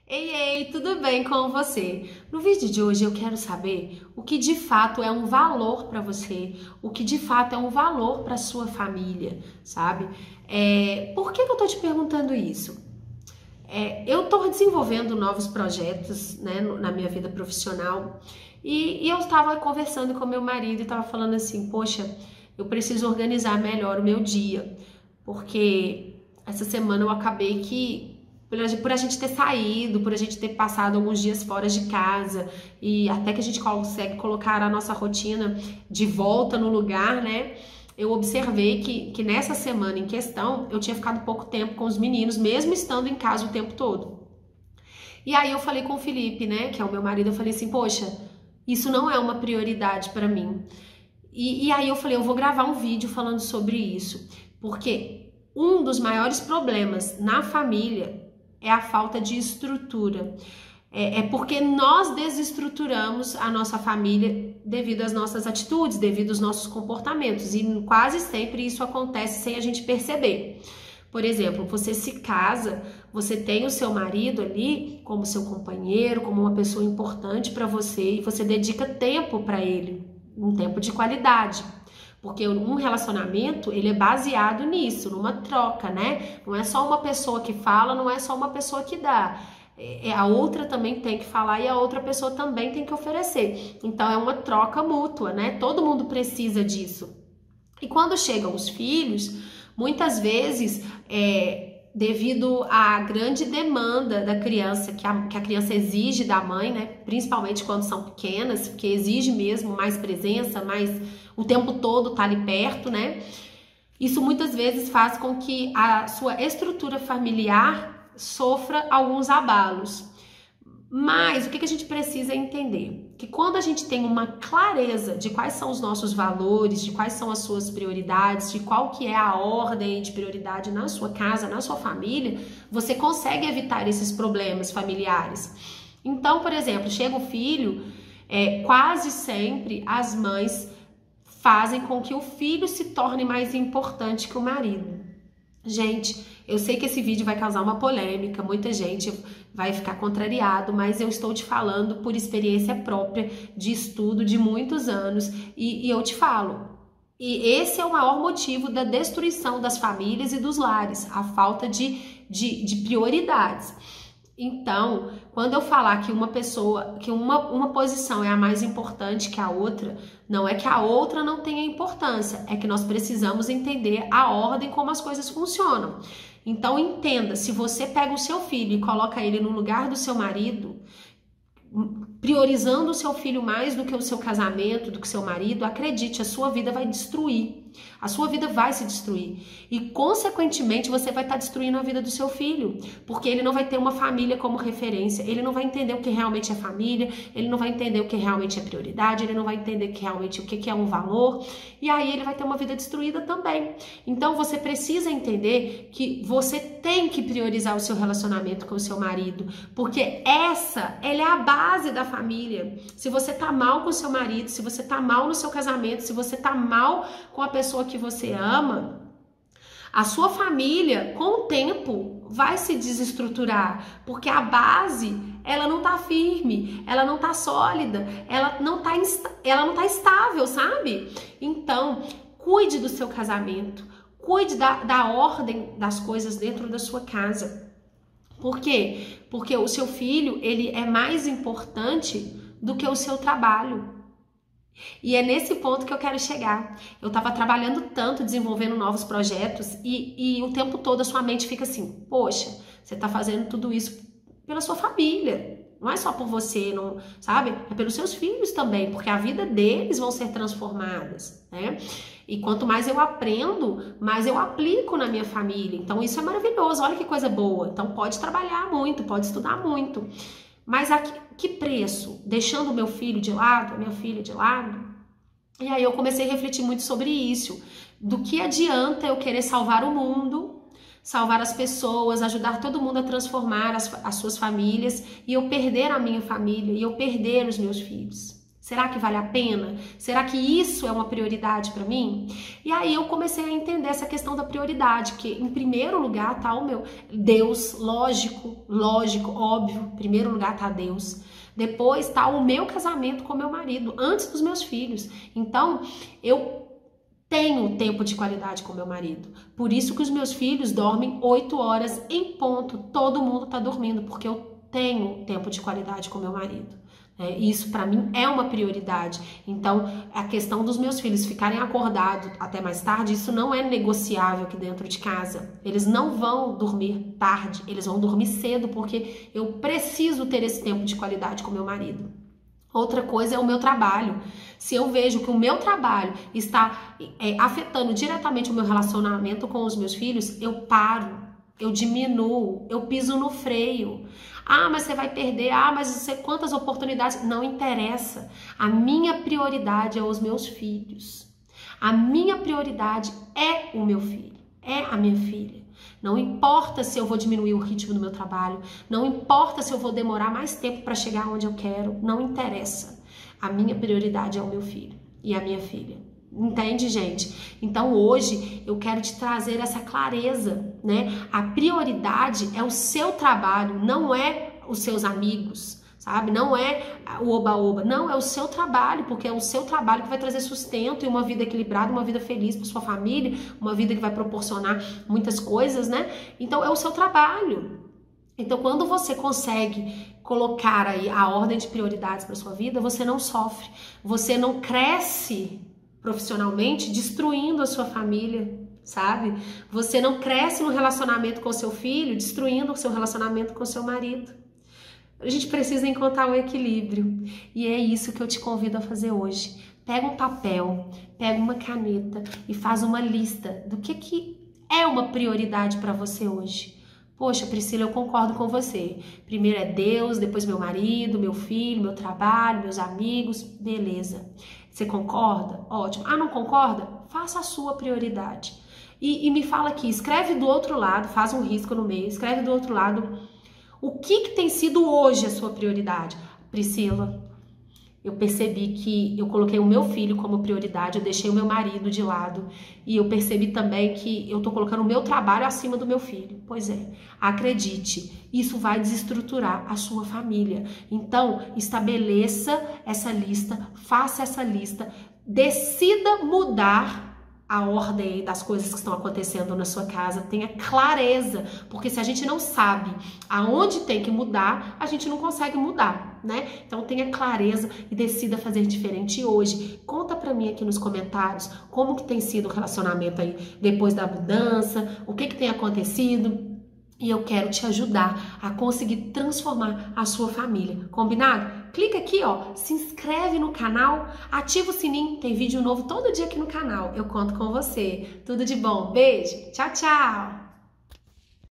Ei, tudo bem com você? No vídeo de hoje eu quero saber o que de fato é um valor para você, o que de fato é um valor para sua família, sabe? Por que eu tô te perguntando isso? Eu tô desenvolvendo novos projetos, né, na minha vida profissional e eu estava conversando com meu marido e estava falando assim, poxa, eu preciso organizar melhor o meu dia, porque essa semana eu acabei que por a gente ter saído, por a gente ter passado alguns dias fora de casa e até que a gente consegue colocar a nossa rotina de volta no lugar, né? Eu observei que nessa semana em questão eu tinha ficado pouco tempo com os meninos, mesmo estando em casa o tempo todo. E aí eu falei com o Felipe, né, que é o meu marido, eu falei assim, poxa, isso não é uma prioridade para mim. E aí eu falei, eu vou gravar um vídeo falando sobre isso, porque um dos maiores problemas na família é a falta de estrutura. É porque nós desestruturamos a nossa família devido às nossas atitudes, devido aos nossos comportamentos. E quase sempre isso acontece sem a gente perceber. Por exemplo, você se casa, você tem o seu marido ali como seu companheiro, como uma pessoa importante para você e você dedica tempo para ele, um tempo de qualidade. Porque um relacionamento, ele é baseado nisso, numa troca, né? Não é só uma pessoa que fala, não é só uma pessoa que dá. A outra também tem que falar e a outra pessoa também tem que oferecer. Então é uma troca mútua, né? Todo mundo precisa disso. E quando chegam os filhos, muitas vezes, devido à grande demanda da criança, que a criança exige da mãe, né? Principalmente quando são pequenas, porque exige mesmo mais presença, mais o tempo todo tá ali perto, né? Isso muitas vezes faz com que a sua estrutura familiar sofra alguns abalos. Mas o que a gente precisa entender? Que quando a gente tem uma clareza de quais são os nossos valores, de quais são as suas prioridades, de qual que é a ordem de prioridade na sua casa, na sua família, você consegue evitar esses problemas familiares. Então, por exemplo, chega o filho, quase sempre as mães fazem com que o filho se torne mais importante que o marido. Gente, eu sei que esse vídeo vai causar uma polêmica, muita gente vai ficar contrariado, mas eu estou te falando por experiência própria, de estudo de muitos anos, e eu te falo. E esse é o maior motivo da destruição das famílias e dos lares, a falta de prioridades. Então, quando eu falar que uma pessoa, que uma posição é a mais importante que a outra, não é que a outra não tenha importância, é que nós precisamos entender a ordem como as coisas funcionam. Então, entenda, se você pega o seu filho e coloca ele no lugar do seu marido, priorizando o seu filho mais do que o seu casamento, do que o seu marido, acredite, a sua vida vai destruir. A sua vida vai se destruir. E, consequentemente, você vai estar destruindo a vida do seu filho. Porque ele não vai ter uma família como referência. Ele não vai entender o que realmente é família. Ele não vai entender o que realmente é prioridade. Ele não vai entender realmente o que é um valor. E aí ele vai ter uma vida destruída também. Então, você precisa entender que você tem que priorizar o seu relacionamento com o seu marido. Porque ela é a base da família. Se você tá mal com o seu marido, se você tá mal no seu casamento, se você tá mal com a pessoa que você ama, a sua família, com o tempo, vai se desestruturar, porque a base, ela não tá firme, ela não tá sólida, ela não tá estável, sabe? Então, cuide do seu casamento, cuide da ordem das coisas dentro da sua casa. Por quê? Porque o seu filho, ele é mais importante do que o seu trabalho. E é nesse ponto que eu quero chegar. Eu estava trabalhando tanto, desenvolvendo novos projetos e o tempo todo a sua mente fica assim, poxa, você está fazendo tudo isso pela sua família. Não é só por você, não, sabe? É pelos seus filhos também, porque a vida deles vão ser transformadas, né? E quanto mais eu aprendo, mais eu aplico na minha família. Então isso é maravilhoso, olha que coisa boa. Então pode trabalhar muito, pode estudar muito. Mas a que preço? Deixando o meu filho de lado, a minha filha de lado? E aí eu comecei a refletir muito sobre isso. Do que adianta eu querer salvar o mundo, salvar as pessoas, ajudar todo mundo a transformar as suas famílias e eu perder a minha família e eu perder os meus filhos? Será que vale a pena? Será que isso é uma prioridade para mim? E aí eu comecei a entender essa questão da prioridade, que em primeiro lugar tá o meu Deus, lógico, óbvio, em primeiro lugar tá Deus. Depois tá o meu casamento com meu marido, antes dos meus filhos. Então, eu tenho tempo de qualidade com meu marido. Por isso que os meus filhos dormem 8 horas em ponto. Todo mundo tá dormindo, porque eu tenho tempo de qualidade com meu marido. Isso para mim é uma prioridade. Então, a questão dos meus filhos ficarem acordados até mais tarde, isso não é negociável aqui dentro de casa. Eles não vão dormir tarde, eles vão dormir cedo, porque eu preciso ter esse tempo de qualidade com meu marido. Outra coisa é o meu trabalho. Se eu vejo que o meu trabalho está afetando diretamente o meu relacionamento com os meus filhos, eu paro. Eu diminuo, eu piso no freio. Ah, mas você vai perder. Ah, mas você quantas oportunidades. Não interessa. A minha prioridade é os meus filhos. A minha prioridade é o meu filho, é a minha filha. Não importa se eu vou diminuir o ritmo do meu trabalho, não importa se eu vou demorar mais tempo para chegar onde eu quero, não interessa. A minha prioridade é o meu filho e a minha filha. Entende, gente? Então hoje eu quero te trazer essa clareza, né? A prioridade é o seu trabalho, não é os seus amigos, sabe? Não é o oba-oba, não, é o seu trabalho, porque é o seu trabalho que vai trazer sustento e uma vida equilibrada, uma vida feliz para sua família, uma vida que vai proporcionar muitas coisas, né? Então é o seu trabalho. Então quando você consegue colocar aí a ordem de prioridades para sua vida, você não sofre, você não cresce profissionalmente destruindo a sua família, sabe? Você não cresce no relacionamento com o seu filho destruindo o seu relacionamento com o seu marido. A gente precisa encontrar o equilíbrio e é isso que eu te convido a fazer hoje. Pega um papel, pega uma caneta e faz uma lista do que é uma prioridade para você hoje. Poxa, Priscila, eu concordo com você. Primeiro é Deus, depois meu marido, meu filho, meu trabalho, meus amigos. Beleza. Você concorda? Ótimo. Ah, não concorda? Faça a sua prioridade. E me fala aqui, escreve do outro lado, faz um risco no meio, escreve do outro lado o que tem sido hoje a sua prioridade. Priscila, eu percebi que eu coloquei o meu filho como prioridade, eu deixei o meu marido de lado e eu percebi também que eu tô colocando o meu trabalho acima do meu filho. Pois é, acredite, isso vai desestruturar a sua família. Então, estabeleça essa lista, faça essa lista, decida mudar a ordem das coisas que estão acontecendo na sua casa, tenha clareza, porque se a gente não sabe aonde tem que mudar, a gente não consegue mudar, né? Então tenha clareza e decida fazer diferente hoje. Conta pra mim aqui nos comentários como que tem sido o relacionamento aí depois da mudança, o que tem acontecido. E eu quero te ajudar a conseguir transformar a sua família, combinado? Clica aqui, ó, se inscreve no canal, ativa o sininho, tem vídeo novo todo dia aqui no canal. Eu conto com você. Tudo de bom, beijo, tchau, tchau!